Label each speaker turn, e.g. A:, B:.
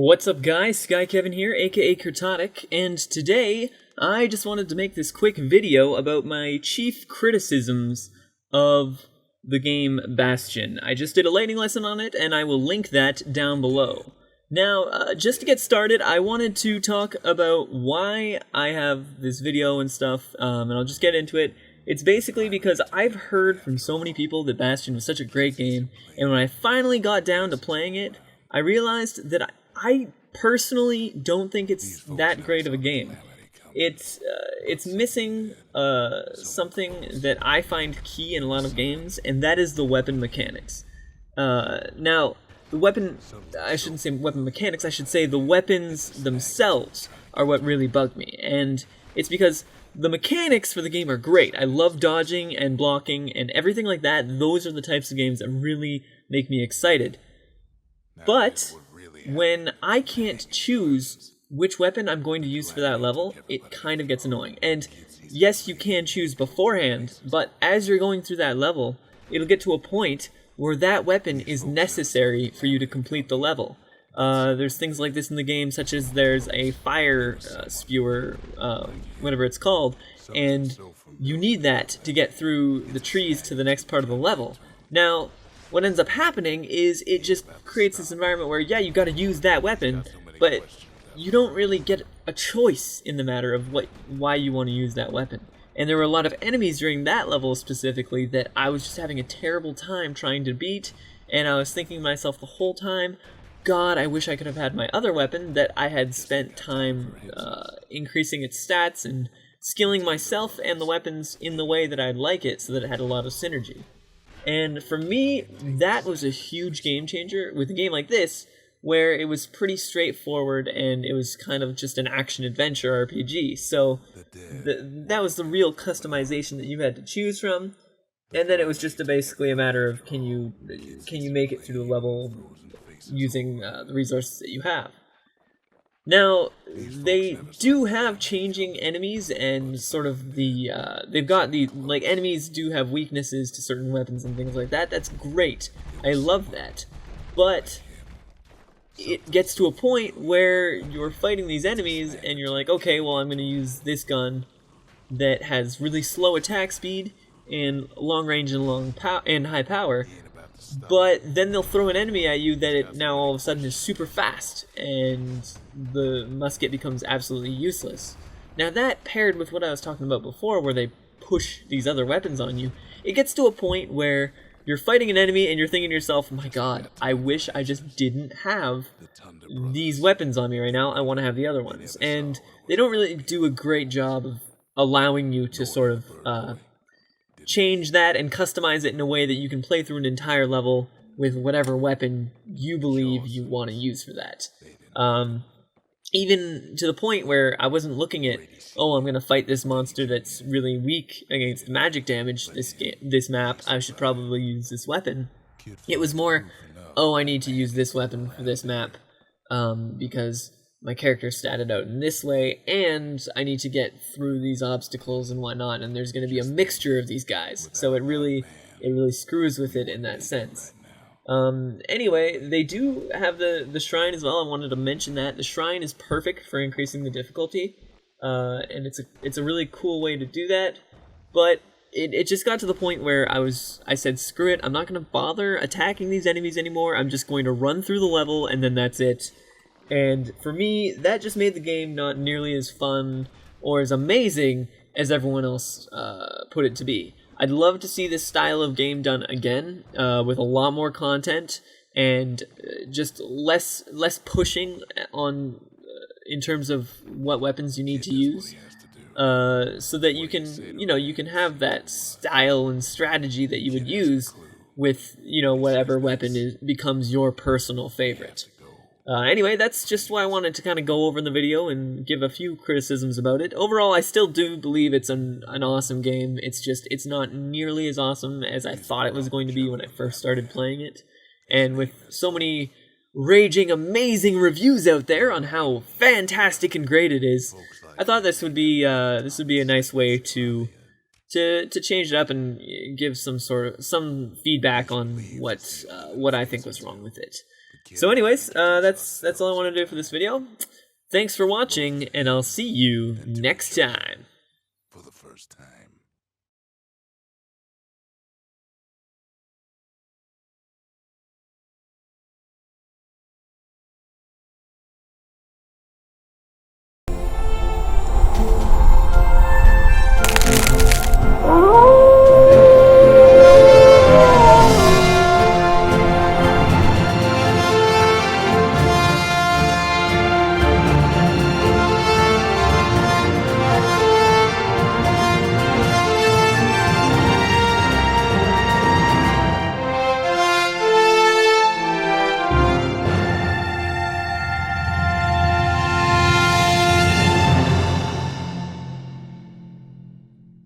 A: What's up guys, Sky Kevin here, aka Kurtonic, and today I just wanted to make this quick video about my chief criticisms of the game Bastion. I just did a lighting lesson on it, and I will link that down below. Now, just to get started, I wanted to talk about why I have this video and stuff, and I'll just get into it. It's basically because I've heard from so many people that Bastion was such a great game, and when I finally got down to playing it, I realized that I personally don't think it's that great of a game. It's missing something that I find key in a lot of games, and that is the weapon mechanics. Now, the weapon, I shouldn't say weapon mechanics, I should say the weapons themselves are what really bugged me. And it's because the mechanics for the game are great. I love dodging and blocking and everything like that. Those are the types of games that really make me excited. But when I can't choose which weapon I'm going to use for that level, it kind of gets annoying. And yes, you can choose beforehand, but as you're going through that level, it'll get to a point where that weapon is necessary for you to complete the level. There's things like this in the game, such as there's a fire spewer, whatever it's called, and you need that to get through the trees to the next part of the level. Now, what ends up happening is it just creates this environment where, yeah, you got to use that weapon, but you don't really get a choice in the matter of why you want to use that weapon. And there were a lot of enemies during that level specifically that I was just having a terrible time trying to beat, and I was thinking to myself the whole time, God, I wish I could have had my other weapon that I had spent time increasing its stats and skilling myself and the weapons in the way that I'd like it so that it had a lot of synergy. And for me, that was a huge game changer with a game like this, where it was pretty straightforward and it was kind of just an action-adventure RPG. So that was the real customization that you had to choose from. And then it was just basically a matter of can you make it through the level using the resources that you have. Now, they do have changing enemies and sort of they've got like, enemies do have weaknesses to certain weapons and things like that. That's great. I love that. But it gets to a point where you're fighting these enemies and you're like, okay, well, I'm going to use this gun that has really slow attack speed and long range and high power. But then they'll throw an enemy at you that it now all of a sudden is super fast, and the musket becomes absolutely useless. Now that, paired with what I was talking about before, where they push these other weapons on you, it gets to a point where you're fighting an enemy and you're thinking to yourself, my god, I wish I just didn't have these weapons on me right now, I want to have the other ones. And they don't really do a great job of allowing you to sort of change that and customize it in a way that you can play through an entire level with whatever weapon you believe you want to use for that. Even to the point where I wasn't looking at, oh, I'm going to fight this monster that's really weak against magic damage this map, I should probably use this weapon. It was more, oh, I need to use this weapon for this map because my character statted out in this way, and I need to get through these obstacles and whatnot, and there's going to be a mixture of these guys, so it really screws with it in that sense. Anyway, they do have the shrine as well. I wanted to mention that. The shrine is perfect for increasing the difficulty, and it's a really cool way to do that, but it just got to the point where I said, screw it, I'm not going to bother attacking these enemies anymore, I'm just going to run through the level, and then that's it. And for me, that just made the game not nearly as fun or as amazing as everyone else put it to be. I'd love to see this style of game done again, with a lot more content and just less pushing on in terms of what weapons you need to use, so that you can have that style and strategy that you would use with whatever weapon becomes your personal favorite. Anyway, that's just what I wanted to kind of go over in the video and give a few criticisms about it. Overall, I still do believe it's an awesome game. It's not nearly as awesome as I thought it was going to be when I first started playing it. And with so many raging, amazing reviews out there on how fantastic and great it is, I thought this would be a nice way to change it up and give some feedback on what I think was wrong with it. So anyways, that's all I want to do for this video. Thanks for watching, and I'll see you next time.
B: For the first time.